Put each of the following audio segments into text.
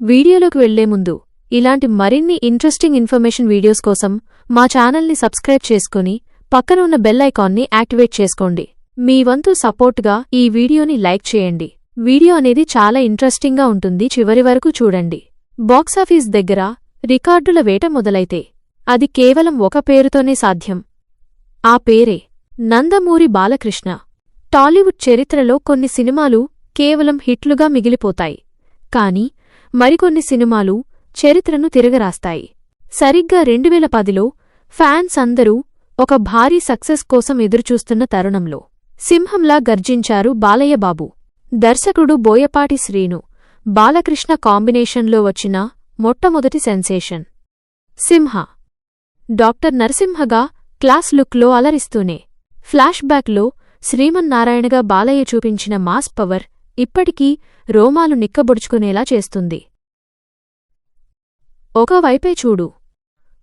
వీడియోలోకి వెళ్లే ముందు ఇలాంటి మరిన్ని ఇంట్రెస్టింగ్ ఇన్ఫర్మేషన్ వీడియోస్ కోసం మా ఛానల్ని సబ్స్క్రైబ్ చేసుకుని పక్కన ఉన్న బెల్ ఐకాన్ని యాక్టివేట్ చేసుకోండి. మీ వంతు సపోర్ట్గా ఈ వీడియోని లైక్ చేయండి. వీడియో అనేది చాలా ఇంట్రెస్టింగ్గా ఉంటుంది, చివరి వరకు చూడండి. బాక్సాఫీస్ దగ్గర రికార్డుల వేట మొదలైతే అది కేవలం ఒక పేరుతోనే సాధ్యం. ఆ పేరే నందమూరి బాలకృష్ణ. టాలీవుడ్ చరిత్రలో కొన్ని సినిమాలు కేవలం హిట్లుగా మిగిలిపోతాయి, కానీ మరికొన్ని సినిమాలు చరిత్రను తిరగరాస్తాయి. సరిగ్గా 2010లో ఫ్యాన్స్ అందరూ ఒక భారీ సక్సెస్ కోసం ఎదురుచూస్తున్న తరుణంలో సింహంలా గర్జించారు బాలయ్య బాబు. దర్శకుడు బోయపాటి శ్రీను, బాలకృష్ణ కాంబినేషన్లో వచ్చిన మొట్టమొదటి సెన్సేషన్ సింహ. డాక్టర్ నరసింహగా క్లాస్ లుక్లో అలరిస్తూనే ఫ్లాష్ బ్యాక్లో శ్రీమన్నారాయణగా బాలయ్య చూపించిన మాస్ పవర్ ఇప్పటికీ రోమాలు నిక్కబొడుచుకునేలా చేస్తుంది. ఒకవైపే చూడు,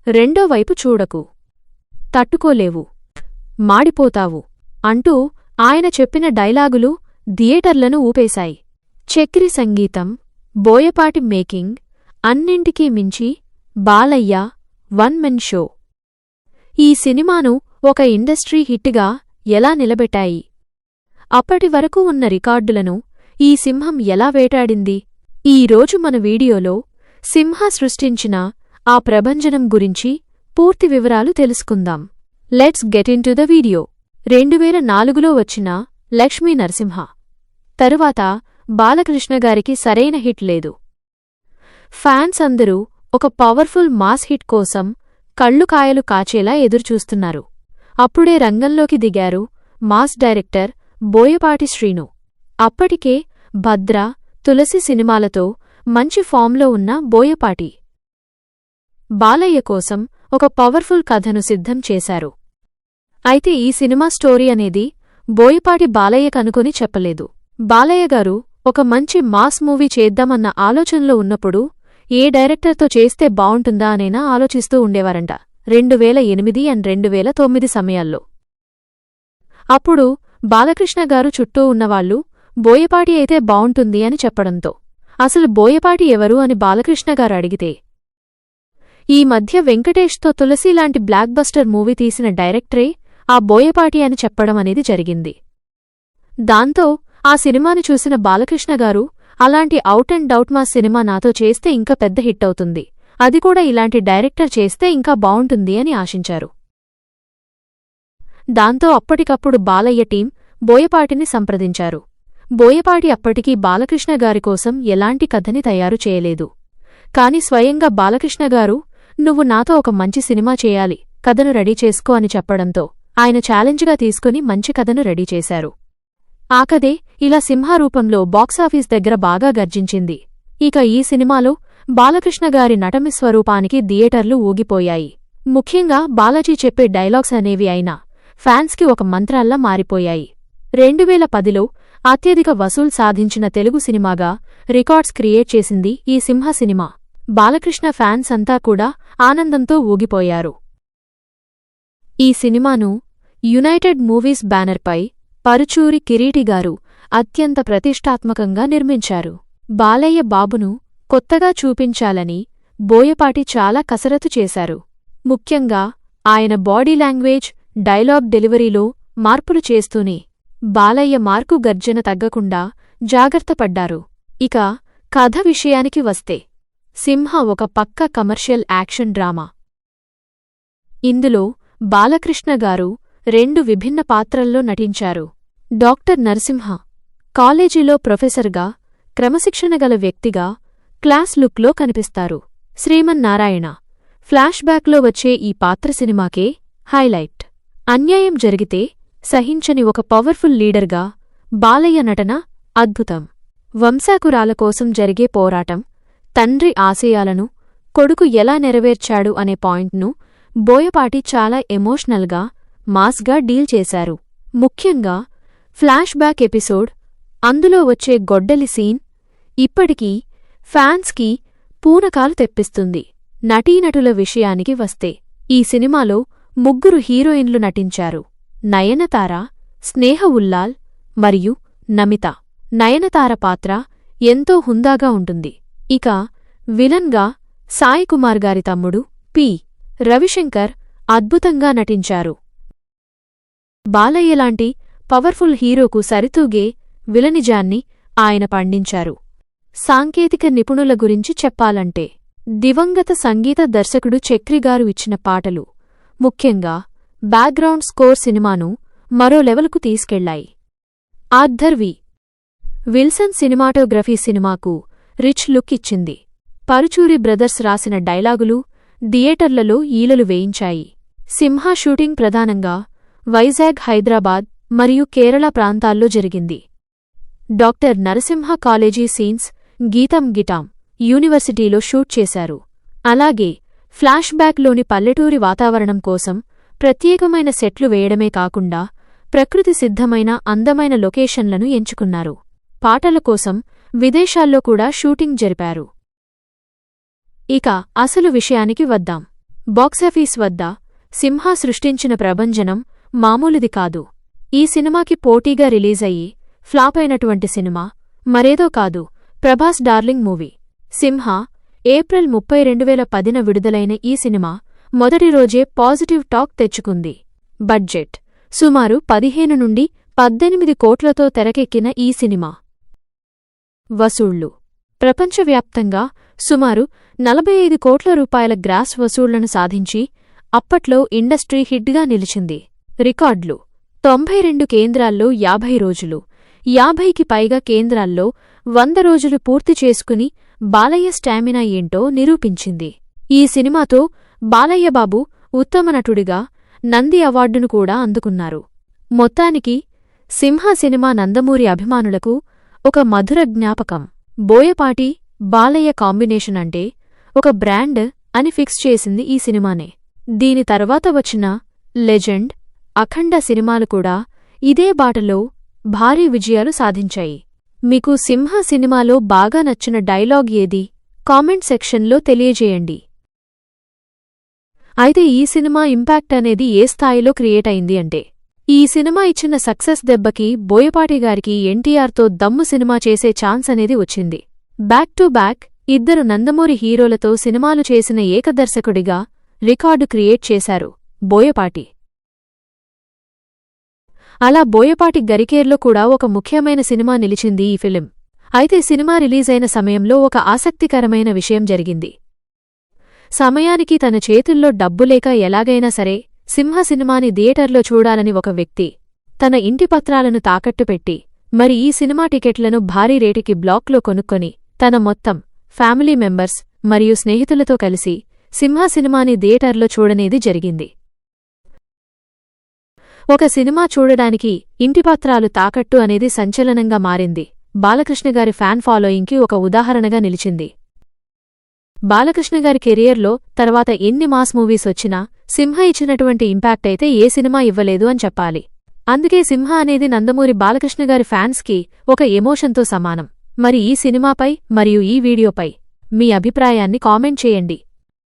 రెండో వైపు చూడకు, తట్టుకోలేవు, మాడిపోతావు అంటూ ఆయన చెప్పిన డైలాగులు థియేటర్లను ఊపేశాయి. చక్రి సంగీతం, బోయపాటి మేకింగ్, అన్నింటికీ మించి బాలయ్య వన్ మెన్ షో ఈ సినిమాను ఒక ఇండస్ట్రీ హిట్గా ఎలా నిలబెట్టాయి? అప్పటి వరకు ఉన్న రికార్డులను ఈ సింహం ఎలా వేటాడింది? ఈ రోజు మన వీడియోలో సింహ సృష్టించిన ఆ ప్రభంజనం గురించి పూర్తి వివరాలు తెలుసుకుందాం. Let's get into the video. 2004లో వచ్చిన లక్ష్మీ నరసింహ తరువాత బాలకృష్ణగారికి సరైన హిట్ లేదు. ఫ్యాన్స్ అందరూ ఒక పవర్ఫుల్ మాస్ హిట్ కోసం కళ్ళు కాయలు కాచేలా ఎదురుచూస్తున్నారు. అప్పుడే రంగంలోకి దిగారు మాస్ డైరెక్టర్ బోయపాటి శ్రీను. అప్పటికే భద్ర, తులసి సినిమాలతో మంచి ఫామ్లో ఉన్న బోయపాటి బాలయ్య కోసం ఒక పవర్ఫుల్ కథను సిద్ధం చేశారు. అయితే ఈ సినిమా స్టోరీ అనేది బోయపాటి బాలయ్య కనుకొని చెప్పలేదు. బాలయ్య గారు ఒక మంచి మాస్ మూవీ చేద్దామన్న ఆలోచనలో ఉన్నప్పుడు ఏ డైరెక్టర్తో చేస్తే బావుంటుందా అనేనా ఆలోచిస్తూ ఉండేవారంట 2008 అండ్ 2009 సమయాల్లో. అప్పుడు బాలకృష్ణగారు చుట్టూ ఉన్నవాళ్లు బోయపాటి అయితే బావుంటుంది అని చెప్పడంతో అసలు బోయపాటి ఎవరు అని బాలకృష్ణగారు అడిగితే ఈ మధ్య వెంకటేష్తో తులసి లాంటి బ్లాక్ బస్టర్ మూవీ తీసిన డైరెక్టరే ఆ బోయపాటి అని చెప్పడం అనేది జరిగింది. దాంతో ఆ సినిమాని చూసిన బాలకృష్ణగారు అలాంటి అవుట్ అండ్ డౌట్ మా సినిమా నాతో చేస్తే ఇంకా పెద్ద హిట్ అవుతుంది, అది కూడా ఇలాంటి డైరెక్టర్ చేస్తే ఇంకా బావుంటుంది అని ఆశించారు. దాంతో అప్పటికప్పుడు బాలయ్య టీం బోయపాటిని సంప్రదించారు. బోయపాటి అప్పటికీ బాలకృష్ణగారి కోసం ఎలాంటి కథని తయారు చేయలేదు. కాని స్వయంగా బాలకృష్ణగారు నువ్వు నాతో ఒక మంచి సినిమా చేయాలి, కథను రెడీ చేసుకో అని చెప్పడంతో ఆయన ఛాలెంజ్గా తీసుకుని మంచి కథను రెడీ చేశారు. ఆ కథే ఇలా సింహారూపంలో బాక్సాఫీస్ దగ్గర బాగా గర్జించింది. ఇక ఈ సినిమాలో బాలకృష్ణగారి నటమి స్వరూపానికి థియేటర్లు ఊగిపోయాయి. ముఖ్యంగా బాలాజీ చెప్పే డైలాగ్స్ అనేవి అయినా ఫ్యాన్స్కి ఒక మంత్రాల్లా మారిపోయాయి. 2010లో అత్యధిక వసూల్ సాధించిన తెలుగు సినిమాగా రికార్డ్స్ క్రియేట్ చేసింది ఈ సింహ సినిమా. బాలకృష్ణ ఫ్యాన్స్ అంతా కూడా ఆనందంతో ఊగిపోయారు. ఈ సినిమాను యునైటెడ్ మూవీస్ బ్యానర్పై పరుచూరి కిరీటిగారు అత్యంత ప్రతిష్టాత్మకంగా నిర్మించారు. బాలయ్య బాబును కొత్తగా చూపించాలని బోయపాటి చాలా కసరత్తు చేశారు. ముఖ్యంగా ఆయన బాడీ లాంగ్వేజ్, డైలాగ్ డెలివరీలో మార్పులు చేస్తూనే బాలయ్య మార్కు గర్జన తగ్గకుండా జాగ్రత్తపడ్డారు. ఇక కథ విషయానికి వస్తే సింహ ఒక పక్క కమర్షియల్ యాక్షన్ డ్రామా. ఇందులో బాలకృష్ణగారు 2 విభిన్న పాత్రల్లో నటించారు. డాక్టర్ నరసింహ కాలేజీలో ప్రొఫెసర్గా, క్రమశిక్షణగల వ్యక్తిగా క్లాస్ లుక్లో కనిపిస్తారు. శ్రీమన్నారాయణ ఫ్లాష్ బ్యాక్లో వచ్చే ఈ పాత్ర సినిమాకే హైలైట్. అన్యాయం జరిగితే సహించని ఒక పవర్ఫుల్ లీడర్గా బాలయ్య నటన అద్భుతం. వంశాకురాల కోసం జరిగే పోరాటం, తండ్రి ఆశయాలను కొడుకు ఎలా నెరవేర్చాడు అనే పాయింట్ను బోయపాటి చాలా ఎమోషనల్గా, మాస్గా డీల్ చేశారు. ముఖ్యంగా ఫ్లాష్ బ్యాక్ ఎపిసోడ్, అందులో వచ్చే గొడ్డలి సీన్ ఇప్పటికీ ఫ్యాన్స్కి పూనకాలు తెప్పిస్తుంది. నటీనటుల విషయానికి వస్తే ఈ సినిమాలో 3 హీరోయిన్లు నటించారు: నయనతార, స్నేహ ఉల్లాల్ మరియు నమిత. నయనతార పాత్ర ఎంతో హుందాగా ఉంటుంది. ఇక విలన్గా సాయి కుమార్ గారి తమ్ముడు పి. రవిశంకర్ అద్భుతంగా నటించారు. బాలయ్యలాంటి పవర్ఫుల్ హీరోకు సరితూగే విలనిజాన్ని ఆయన పండించారు. సాంకేతిక నిపుణుల గురించి చెప్పాలంటే దివంగత సంగీత దర్శకుడు చక్రిగారు ఇచ్చిన పాటలు, ముఖ్యంగా బ్యాక్గ్రౌండ్ స్కోర్ సినిమాను మరో లెవెల్కు తీసుకెళ్లాయి. ఆర్థర్ వి. విల్సన్ సినిమాటోగ్రఫీ సినిమాకు రిచ్ లుక్ ఇచ్చింది. పరుచూరి బ్రదర్స్ రాసిన డైలాగులు థియేటర్లలో ఈలలు వేయించాయి. సింహ షూటింగ్ ప్రధానంగా వైజాగ్, హైదరాబాద్ మరియు కేరళ ప్రాంతాల్లో జరిగింది. డాక్టర్ నరసింహ కాలేజీ సీన్స్ గీతం గిటాం యూనివర్సిటీలో షూట్ చేశారు. అలాగే ఫ్లాష్ బ్యాక్లోని పల్లెటూరి వాతావరణం కోసం ప్రత్యేకమైన సెట్లు వేయడమే కాకుండా ప్రకృతి సిద్ధమైన అందమైన లొకేషన్లను ఎంచుకున్నారు. పాటల కోసం విదేశాల్లో కూడా షూటింగ్ జరిపారు. ఇక అసలు విషయానికి వద్దాం. బాక్సాఫీస్ వద్ద సింహ సృష్టించిన ప్రభంజనం మామూలుది కాదు. ఈ సినిమాకి పోటీగా రిలీజయ్యి ఫ్లాప్ అయినటువంటి సినిమా మరేదో కాదు, ప్రభాస్ డార్లింగ్ మూవీ. సింహ ఏప్రిల్ 30, 2010న విడుదలైన ఈ సినిమా మొదటి రోజే పాజిటివ్ టాక్ తెచ్చుకుంది. బడ్జెట్ సుమారు 15 నుండి 18 కోట్లతో తెరకెక్కిన ఈ సినిమా వసూళ్లు ప్రపంచవ్యాప్తంగా సుమారు 45 కోట్ల రూపాయల గ్రాస్ వసూళ్లను సాధించి అప్పట్లో ఇండస్ట్రీ హిట్గా నిలిచింది. రికార్డులు 92 కేంద్రాల్లో 50 రోజులు, 50కి పైగా కేంద్రాల్లో 100 రోజులు పూర్తి చేసుకుని బాలయ్య స్టామినా ఏంటో నిరూపించింది. ఈ సినిమాతో బాలయ్యబాబు ఉత్తమ నటుడిగా నంది అవార్డును కూడా అందుకున్నారు. మొత్తానికి సింహ సినిమా నందమూరి అభిమానులకు ఒక మధుర జ్ఞాపకం. బోయపాటి, బాలయ్య కాంబినేషన్ అంటే ఒక బ్రాండ్ అని ఫిక్స్ చేసింది ఈ సినిమానే. దీని తర్వాత వచ్చిన లెజెండ్, అఖండ సినిమాలు కూడా ఇదే బాటలో భారీ విజయాలు సాధించాయి. మీకు సింహ సినిమాలో బాగా నచ్చిన డైలాగ్ ఏది? కామెంట్ సెక్షన్లో తెలియజేయండి. అయితే ఈ సినిమా ఇంపాక్ట్ అనేది ఏ స్థాయిలో క్రియేట్ అయింది అంటే, ఈ సినిమా ఇచ్చిన సక్సెస్ దెబ్బకి బోయపాటి గారికి ఎన్టీఆర్తో దమ్ము సినిమా చేసే ఛాన్స్ అనేది వచ్చింది. బ్యాక్ టు బ్యాక్ ఇద్దరు నందమూరి హీరోలతో సినిమాలు చేసిన ఏకదర్శకుడిగా రికార్డు క్రియేట్ చేశారు బోయపాటి. అలా బోయపాటి గరికేర్లో కూడా ఒక ముఖ్యమైన సినిమా నిలిచింది ఈ ఫిలిం. అయితే సినిమా రిలీజైన సమయంలో ఒక ఆసక్తికరమైన విషయం జరిగింది. సమయానికి తన చేతుల్లో డబ్బులేక ఎలాగైనా సరే సింహ సినిమాని థియేటర్లో చూడాలని ఒక వ్యక్తి తన ఇంటి పత్రాలను తాకట్టు పెట్టి మరి ఈ సినిమా టికెట్లను భారీ రేటుకి బ్లాక్లో కొనుక్కొని తన మొత్తం ఫ్యామిలీ మెంబర్స్ మరియు స్నేహితులతో కలిసి సింహ సినిమాని థియేటర్లో చూడనేది జరిగింది. ఒక సినిమా చూడడానికి ఇంటిపత్రాలు తాకట్టు అనేది సంచలనంగా మారింది. బాలకృష్ణగారి ఫ్యాన్ ఫాలోయింగ్కి ఒక ఉదాహరణగా నిలిచింది. బాలకృష్ణగారి కెరియర్లో తర్వాత ఎన్ని మాస్ మూవీస్ వచ్చినా సింహ ఇచ్చినటువంటి ఇంపాక్ట్ అయితే ఏ సినిమా ఇవ్వలేదు అని చెప్పాలి. అందుకే సింహ అనేది నందమూరి బాలకృష్ణగారి ఫ్యాన్స్కి ఒక ఎమోషన్తో సమానం. మరి ఈ సినిమాపై మరియు ఈ వీడియోపై మీ అభిప్రాయాన్ని కామెంట్ చేయండి.